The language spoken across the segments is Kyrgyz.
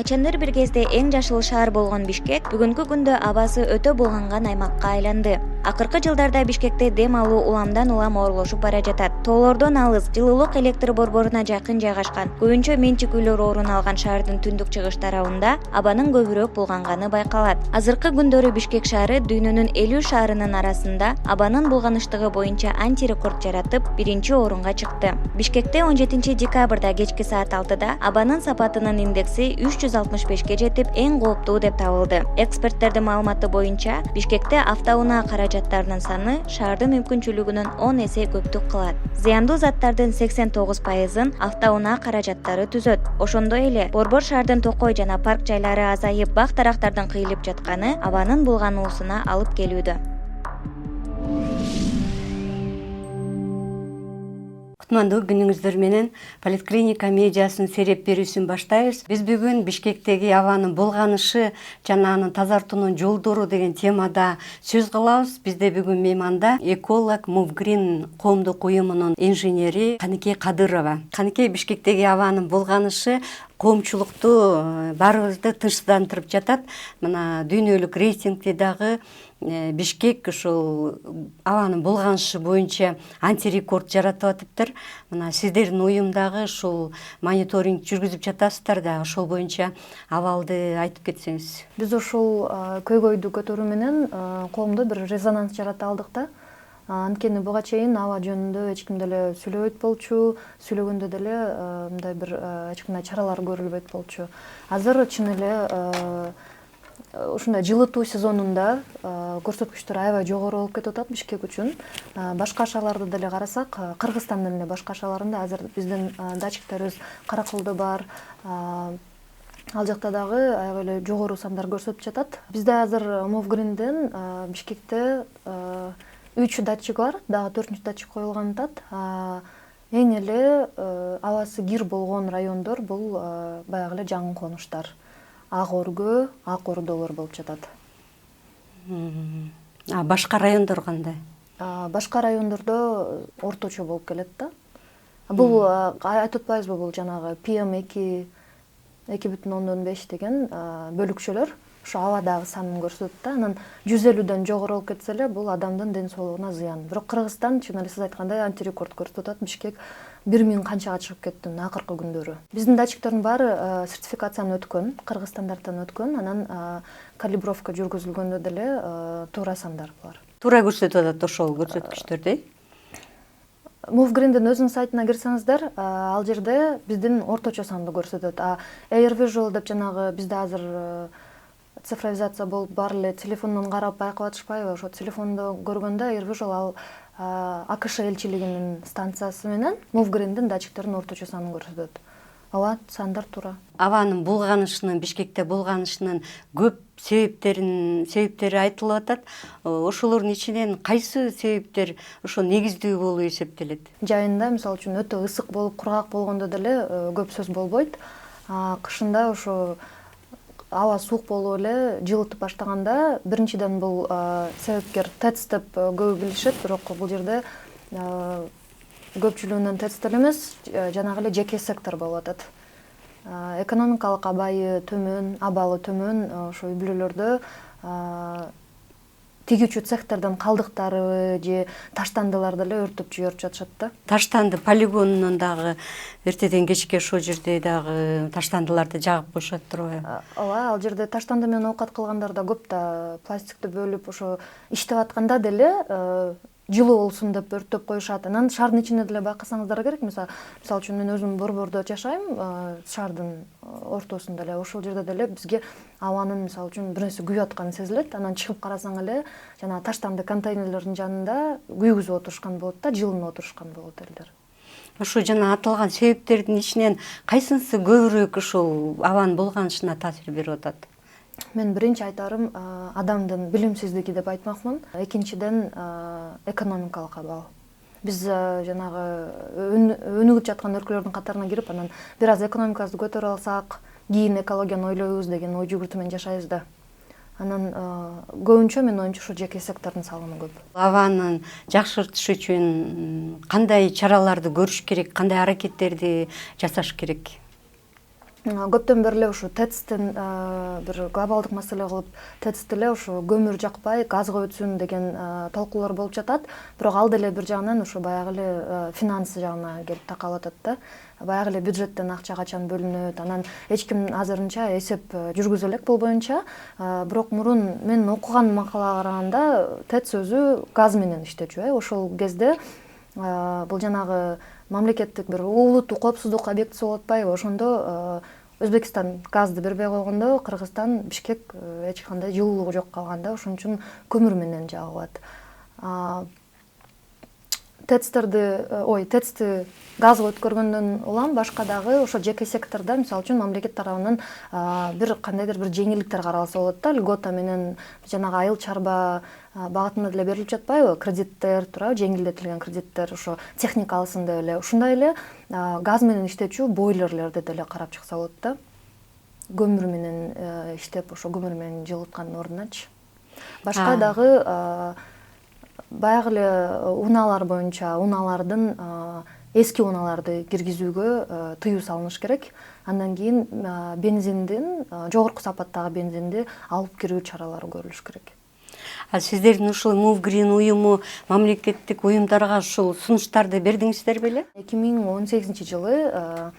Качандыр бир кезде эң жашыл шаар болгон Бишкек бүгүнкү күндө абасы өтө булганган аймакка айланды. Акыркы жылдарда Бишкекте дем алуу уламдан улам оорулошуп бара жатат. Тоолордон алыс, жылуулук электр борборуна жакын жайгашкан, көбүнчө менчик үйлөр орун алган шаардын түндүк чыгыш тарабында абанын көбүрөөк булганганы байкалат. Азыркы күндөрү Бишкек шаары дүйнөнүн 50 шаарынын арасында абанын булганыштыгы боюнча антирекорд жаратып, биринчи орунга чыкты. Бишкекте 17 декабрда кечки саат 6да абанын сапатынын индекси 365ке жетип, эң кооптуу деп табылды. Эксперттердин маалыматы боюнча, Бишкекте автоунаа каражаттарынын саны шаардын мүмкүнчүлүгүнөн 10 эсе көптүк кылат. Зыяндуу заттардын 89%-ын автоунаа каражаттары түзөт. Ошондой эле борбор шаардын токой жана парк жайлары азайып, бак-дарактардын кыйылып жатканы абанын булгануусуна алып келүүдө. Кутмандуу күнүңүздөр менен Поликлиника медиасынын сереп берүүсүн баштайбыз. Биз бүгүн Бишкектеги абанын булганышы жана аны тазартуунун жолдору деген темада сөз кылабыз. Бизде бүгүн мейманда эколог Movgreen коомдук уюмунун инженери Каныкей Кадырова. Каныкей, Бишкектеги абанын булганышы коомчулукту баарыбызды тынчсыздандырып жатат. Мына дүйнөлүк рейтингде дагы Бишкек ушул абанын булганышы боюнча антирекорд жаратып атыптыр. Мына сиздердин уюмдагы ушул мониторинг жүргүзүп жатасыздар да, ошол боюнча абалды айтып кетсеңиз. Биз ушул көйгөйдү көтөрүү менен коомдо бир резонанс жарата алдык да. Анткени буга чейин аба жөнүндө эч ким деле сүйлөбөйт болчу, сүйлөгөндө деле мындай бир эч кандай чаралар көрүлбөйт болчу. Азыр чын эле ушундай жылытуу сезонунда көрсөткүчтөр аябай жогору болуп кетип атат Бишкек үчүн. Башка шаарларды деле карасак, Кыргызстандын эле башка шаарларында азыр биздин датчиктерибиз Каракулда бар. Ал жакта дагы аябай эле жогору сандар көрсөтүп жатат. Бизде азыр Movgreen'ден Бишкекте 3 датчик бар, дагы 4-чү датчик коюлган атат. Эң эле абасы кир болгон райондор бул баягы эле жаңы конуштар. Ак Өргө, Ак Ордолор болуп жатат. Башка райондор кандай? Башка райондордо орточо болуп келет да. Бул айтып атпайбызбы, бул жанагы PM2 2,5 деген бөлүкчөлөр ошо абадагы санын көрсөтөт да. Анан 150дөн жогору болуп кетсе эле бул адамдын ден соолугуна зыян. Бирок Кыргызстан чын эле сиз айткандай антирекорд көрсөтүп атат. Бишкек 1000 канчага чыгып кеттин акыркы күндөрү. Биздин датчиктердин баары сертификацияны өткөн, Кыргыз стандарттан өткөн, анан калибровка жүргүзүлгөндө деле туура сандар бар. Туура көрсөтүп атат ошол көрсөткүчтөрдү. Movgreen'дин өзүнүн сайтына кирсеңиздер, ал жерде биздин орточо санды көрсөтөт. Air Visual деп жанагы бизде азыр цифровизация болуп бар эле телефондон карап байкап атышпайбы? Ошо телефондо көргөндө Air Visual ал АКШ элчилигинин станциясы менен Movgreen'дин датчиктеринин орточо санын көрсөтөт. Ооба, сандар туура. Абанын булганышынын, Бишкекте булганышынын көп себептери айтылып атат. Ошолордун ичинен кайсы себептер ошо негиздүү болуп эсептелет? Жайында, мисалы үчүн, өтө ысык болуп, кургак болгондо деле көп сөз болбойт. Кышында ошо аба суук болуп эле жылытып баштаганда, биринчиден бул себепкер ТЭЦ деп көбү билишет, бирок бул жерде көпчүлүгүнөн ТЭЦ деле эмес, жанагы эле жеке сектор болуп атат. Экономикалык абалы төмөн ошо үй бүлөлөрдө тигүүчү цехтерден калдыктары же таштандылар деле өртөп жиберип жатышат да. Таштанды полигонунан дагы эртеден кечке ошол жерде дагы таштандыларды жагып коюшат турбайбы? Ооба, ал жерде таштанды менен оокат кылгандар да көп да, пластикти бөлүп ошо иштеп атканда деле жылуу болсун деп өртөп коюшат. Анан шаардын ичинде деле байкасаңыздар керек. Мисалы үчүн мен өзүм Борбордо жашайм, шаардын ортосунда эле. Ошол жерде деле бизге абанын мисалы үчүн бир нерсе күйүп атканы сезилет. Анан чыгып карасаң эле жана таштанды контейнерлердин жанында күйгүзүп отурушкан болот да, жылынып отурушкан болот элдер. Ошо жана аталган себептердин ичинен кайсынысы көбүрөөк ушул абанын булганышына таасир берип атат? Мен биринчи айтарым адамдын билимсиздиги деп айтмакмын. Экинчиден экономикалык абал. Биз жанагы өнүгүп жаткан өлкөлөрдүн катарына кирип, анан бир аз экономикабызды көтөрө алсак, кийин экологияны ойлойбуз деген ой жүгүртүү менен жашайбыз да. Анан көбүнчө мен оюмча ошо жеке сектордун салымы көп. Абанын жакшыртыш үчүн кандай чараларды көрүш керек, кандай аракеттерди жасаш керек? көптөн бери эле ушу тэцтин бир глобалдык маселе кылып тэцти эле ушу көмүр жакпай газга өтсүн деген талкуулар болуп жатат. Бирок ал деле бир жагынан ушу баягы эле финанс жагына келип такалып атат да. Баягы эле бюджеттен акча качан бөлүнөт, анан эч ким азырынча эсеп жүргүзө элек бул боюнча. Бирок мурун мен окуган макалага караганда тэц өзү газ менен иштечү. Ошол кезде бул жанагы мамлекеттик бир улуттук коопсуздук объектиси болуп атпайбы, ошондо Өзбекстан газды бербей койгондо Кыргызстан Бишкек эч кандай жылуулугу жок калганда, ошон үчүн көмүр менен жагылат. ТЭЦти газга өткөргөндөн улам башка дагы ошо жеке сектордо, мисалы үчүн мамлекет тарабынан бир кандайдыр бир жеңилдиктер каралса болот да, льгота менен жанагы айыл чарба багытында деле берилип жатпайбы, кредиттер турабы, жеңилдетилген кредиттер, ошо техника алсын деп эле. Ушундай эле газ менен иштечү бойлерлерди деле карап чыкса болот да. Көмүр менен иштеп, ошо көмүр менен жылыткандын ордуначы. Башка дагы баягы эле унаалар боюнча унаалардын эски унааларды киргизүүгө тыюу салыныш керек. Андан кийин бензиндин, жогорку сапаттагы бензинди алып кирүү чаралары көрүлүш керек. Сиздердин ушул Move Green уюму мамлекеттик уюмдарга ушул сунуштарды бердиңиздер беле? 2018-жылы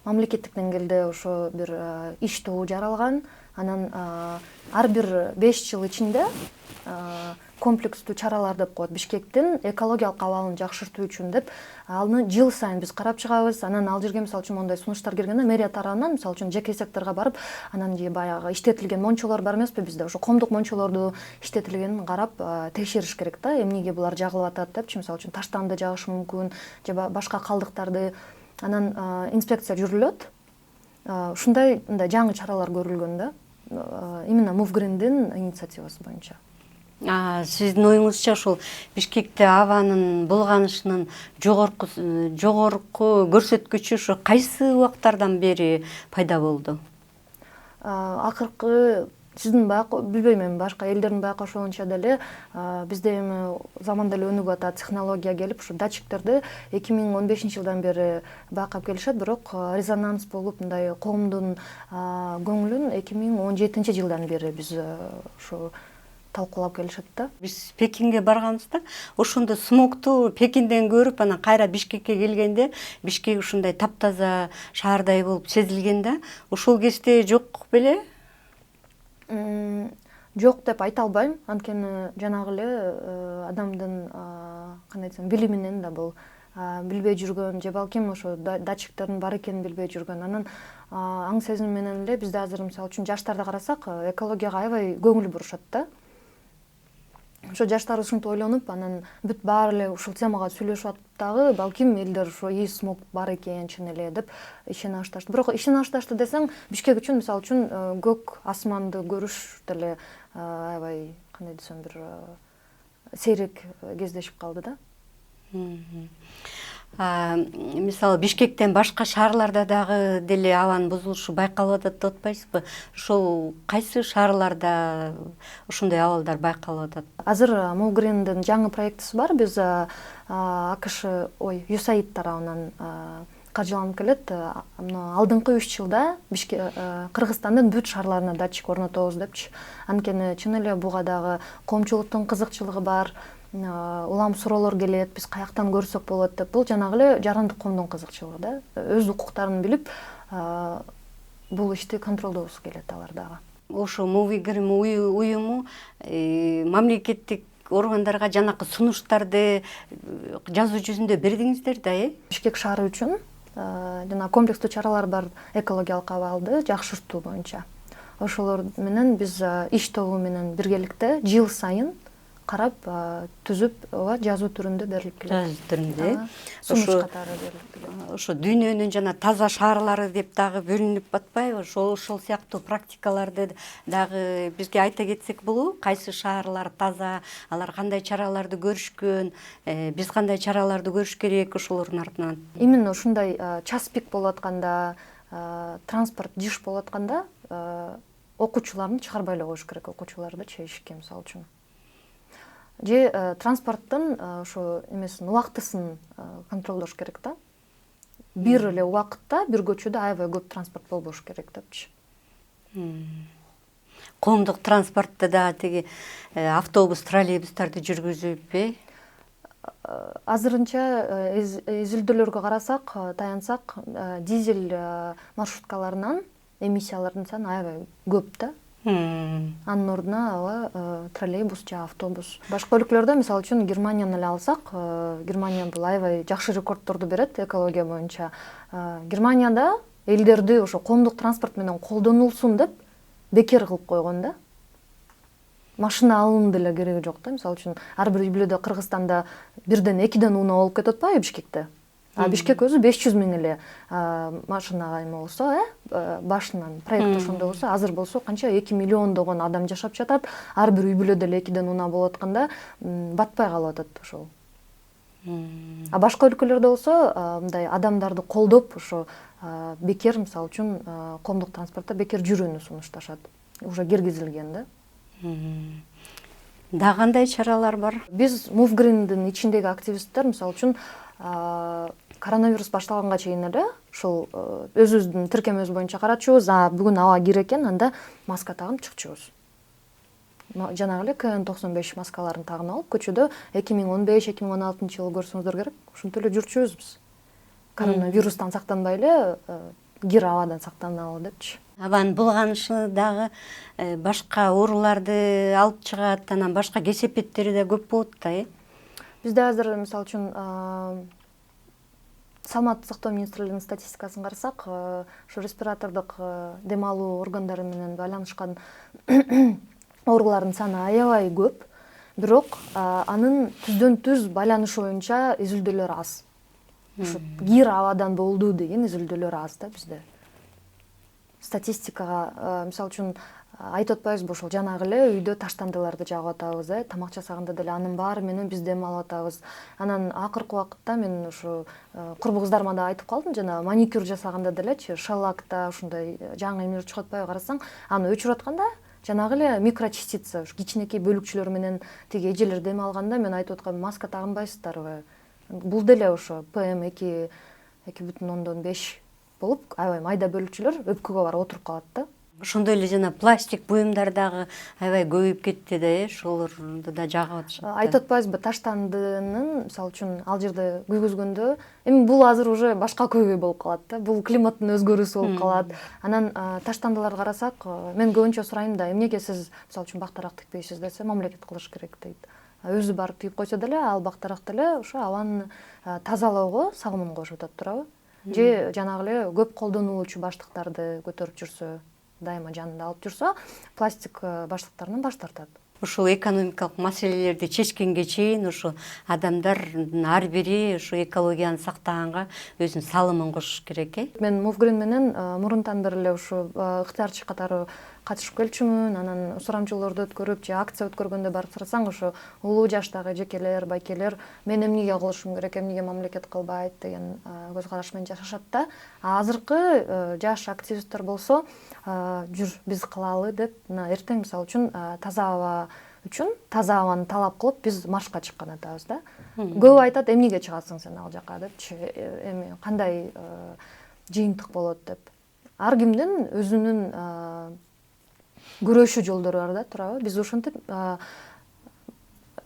мамлекеттик деңгээлде ошо бир иш тобу жаралган. Анан ар бир 5 жыл ичинде комплекстүү чаралар деп коет. Бишкектин экологиялык абалын жакшыртуу үчүн деп аны жыл сайын биз карап чыгабыз. Анан ал жерге мисалы үчүн мондай сунуштар келгенде мэрия тарабынан мисалы үчүн жеке секторго барып, анан же баягы иштетилген мончолор бар эмеспи бизде, ошо коомдук мончолорду иштетилгенин карап текшериш керек да. Эмнеге булар жагылып атат депчи, мисалы үчүн таштанды жагышы мүмкүн же башка калдыктарды. Анан инспекция жүрүлөт. Ушундай жаңы чаралар көрүлгөн да. Именно Move Green'дин инициативасы боюнча. Сиздин оюңузча ушул Бишкекте абанын булганышынын жогорку көрсөткүчү ушу кайсы убактардан бери пайда болду? Акыркы сиздин билбейм, эми башка элдердин байкашуунча деле бизде эми заман деле өнүгүп атат, технология келип, ушу датчиктерди 2015-жылдан бери байкап келишет, бирок резонанс болуп мындай коомдун көңүлүн 2017-жылдан бери биз ушу талкуулап келишет да. Биз Пекинге барганбызда, ошондо смогту Пекинден көрүп, анан кайра Бишкекке келгенде, Бишкек ушундай таптаза шаардай болуп сезилген да. Ошол кезде жок беле? Жок деп айта албайм, анткени жанагы эле адамдын кандай десем, билиминен да бул билбей жүргөн же балким ошо датчиктердин бар экенин билбей жүргөн. Анан аң сезим менен эле бизде азыр мисалы үчүн жаштарды карасак, экологияга аябай көңүл бурушат да. Ошо жаштар ушинтип ойлонуп, анан бүт баары эле ушул темага сүйлөшүп атып дагы, балким элдер ошо смог бар экен чын эле деп ишене башташты. Бирок ишене башташты десең, Бишкек үчүн мисалы үчүн көк асманды көрүш деле аябай кандай десем бир сейрек кездешип калды да. Мисалы Бишкектен башка шаарларда дагы деле абанын бузулушу байкалып атат деп атпайсызбы? Ошол кайсы шаарларда ушундай абалдар байкалып атат? Азыр Move Green'дин жаңы проектиси бар. Биз USAID тарабынан каржыланып келет. Алдыңкы 3 жылда Кыргызстандын бүт шаарларына датчик орнотобуз депчи. Анткени чын эле буга дагы коомчулуктун кызыкчылыгы бар. Улам суроолор келет, биз каяктан көрсөк болот деп. Бул жанагы эле жарандык коомдун кызыкчылыгы да. Өз укуктарын билип, бул ишти контролдогусу келет алар дагы. Ошо Move Green уюму мамлекеттик органдарга жанакы сунуштарды жазуу жүзүндө бердиңиздер да, Бишкек шаары үчүн жана комплекстүү чаралар бар экологиялык абалды жакшыртуу боюнча. Ошолор менен биз иш тобу менен биргеликте жыл сайын карап түзүп, жазуу түрүндө берилип келет. Жазуу түрүндө. Сунуш катары берилип келет. Ошо дүйнөнүн жана таза шаарлары деп дагы бөлүнүп атпайбы? Ошол сыяктуу практикаларды дагы бизге айта кетсек болобу? Кайсы шаарлар таза, алар кандай чараларды көрүшкөн, биз кандай чараларды көрүш керек ошолордун артынан? Именно ушундай час пик болуп атканда, транспорт жыш болуп атканда окуучуларын чыгарбай эле коюш керек, окуучуларды ишке мисалы үчүн. Же транспорттун ошо эмесин убактысын контролдош керек да. бир эле убакытта бир көчөдө аябай көп транспорт болбош керек депчи. Коомдук транспортто дагы тиги автобус, троллейбустарды жүргүзүппү? Азырынча изилдөөлөргө карасак, таянсак, дизель маршруткаларынан эмиссиялардын саны аябай көп да. Анын ордуна ала троллейбус же автобус. Башка өлкөлөрдө, мисалы үчүн Германияны эле алсак, Германия бул аябай жакшы рекордторду берет экология боюнча. Германияда элдерди ошо коомдук транспорт менен колдонулсун деп бекер кылып койгон да. Машина алуунун деле кереги жок да. Мисалы үчүн ар бир үй бүлөдө Кыргызстанда бирден экиден унаа болуп кетип атпайбы Бишкекте? Бишкек өзү 500 миң эле машинага эме болсо, башынан проект ошондой болсо, азыр болсо канча 2 миллиондогон адам жашап жатат. Ар бир үй бүлөдө эле экиден унаа болуп атканда батпай калып атат ошол. Башка өлкөлөрдө болсо мындай адамдарды колдоп ошо бекер, мисалы үчүн коомдук транспортто бекер жүрүүнү сунушташат. Уже киргизилген да. Да кандай чаралар бар? Биз Мувгриндин ичиндеги активисттер, мисалы үчүн, коронавирус башталганга чейин эле ушул өзүбүздүн тиркемебиз боюнча карачубуз, бүгүн аба кир экен, анда маска тагып чыкчубуз. Жанагы эле KN95 маскаларын тагып алып, көчөдө 2015-2016 жылы көрсөңүздөр керек, ушинтип эле жүрчүбүз биз. Коронавирустан сактанбай эле кир абадан сактаналы депчи. Абанын булганышы дагы башка ооруларды алып чыгат, анан башка кесепеттери да көп болот да. Бизде азыр, мисалы үчүн, саламаттык сактоо министрлигинин статистикасын карасак, ушу респиратордук дем алуу органдары менен байланышкан оорулардын саны аябай көп, бирок анын түздөн-түз байланышы боюнча изилдөөлөр аз. Ушу кир абадан болду деген изилдөөлөр аз да бизде. Статистикага, мисалы үчүн, айтып атпайбызбы, ошол жанагы эле үйдө таштандыларды жагып атабыз, тамак жасаганда деле анын баары менен биз дем алып атабыз. Анан акыркы убакытта мен ушу курбу кыздарыма да айтып калдым, жана маникюр жасаганда делечи, шеллакта ушундай жаңы эмелер чыгып атпайбы, карасаң, аны өчүрүп атканда жанагы эле микрочастица, ушу кичинекей бөлүкчөлөр менен тиги эжелер дем алганда мен айтып аткам, маска тагынбайсыздарбы? Бул деле ошо PM2 2,5 болуп, аябай майда бөлүкчөлөр өпкөгө барып отуруп калат да. Ошондой эле жана пластик буюмдар дагы аябай көбөйүп кетти да, ошолорду да жагып атышат. Айтып атпайбызбы, таштандынын, мисалы үчүн, ал жерде күйгүзгөндө, эми бул азыр уже башка көйгөй болуп калат да. Бул климаттын өзгөрүүсү болуп калат. Анан таштандыларды карасак, мен көбүнчө сурайм да, эмнеге сиз, мисалы үчүн, бактарак тикпейсиз десе, мамлекет кылыш керек дейт. Өзү барып түйүп койсо деле, ал бактарак деле ошо абаны тазалоого сагымын кошуп атат туурабы? Же жанагы эле көп колдонулуучу баштыктарды көтөрүп жүрсө, дайыма жанында алып жүрсө, пластик баштыктарынан баш тартат. Ушул экономикалык маселелерди чечкенге чейин ушу адамдардын ар бири ушу экологияны сактаганга өзүнүн салымын кошуш керек. Мен Мувгрин менен мурунтан бери эле ушу ыктыярчы катары катышып келчүмүн. Анан сурамжылоорду өткөрүп же акция өткөргөндө барып сурасаң, ушу улуу жаштагы жекелер, байкелер мен эмнеге кылышым керек, эмнеге мамлекет кылбайт деген көз караш менен жашашат да. Азыркы жаш активисттер болсо, жүр биз кылалы деп, эртең мисалы үчүн таза аба үчүн таза абаны талап кылып биз маршка чыккан атабыз да. Көбү айтат, эмнеге чыгасың сен ал жака депчи, эми кандай жыйынтык болот деп. Ар кимдин өзүнүн күрөшүү жолдору бар да, туурабы? Биз ушинтип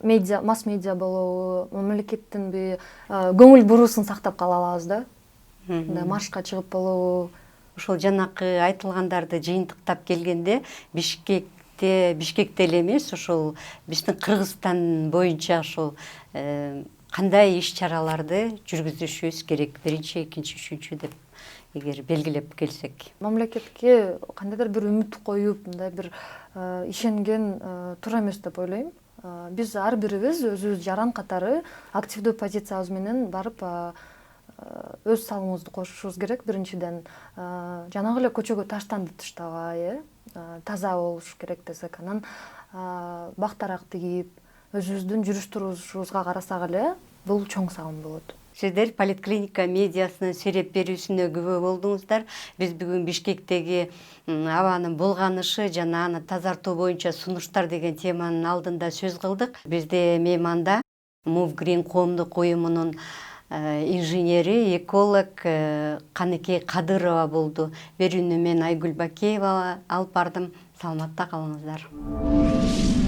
медиа, масс медиа болобу, мамлекеттин көңүл буруусун сактап кала алабыз да. Маршка чыгып болобу. Ошол жанакы айтылгандарды жыйынтыктап келгенде Бишкекте эле эмес, ошол биздин Кыргызстан боюнча ошол кандай иш-чараларды жүргүзүшүбүз керек, биринчи, экинчи, үчүнчү деп эгер белгилеп келсек. Мамлекетке кандайдыр бир үмүт коюп, мындай бир ишенген туура эмес деп ойлойм. Биз ар бирибиз өзүбүз жаран катары активдүү позициябыз менен барып өз салымыбызды кошушубуз керек. Биринчиден, жанагы эле көчөгө таштанды таштабай, таза болуш керек десек, анан бактарак тигип, өзүбүздүн жүрүш-турушубузга карасак эле бул чоң салым болот. Сиздер поликлиника медиасынын сереп берүүсүнө күбө болдуңуздар. Биз бүгүн Бишкектеги абанын булганышы жана аны тазартуу боюнча сунуштар деген теманын алдында сөз кылдык. Бизде мейманда Мувгрин коомдук уюмунун инженери, эколог Каныкей Кадырова болду. Берүүнү мен Айгүл Бакеева алып бардым. Саламатта калыңыздар.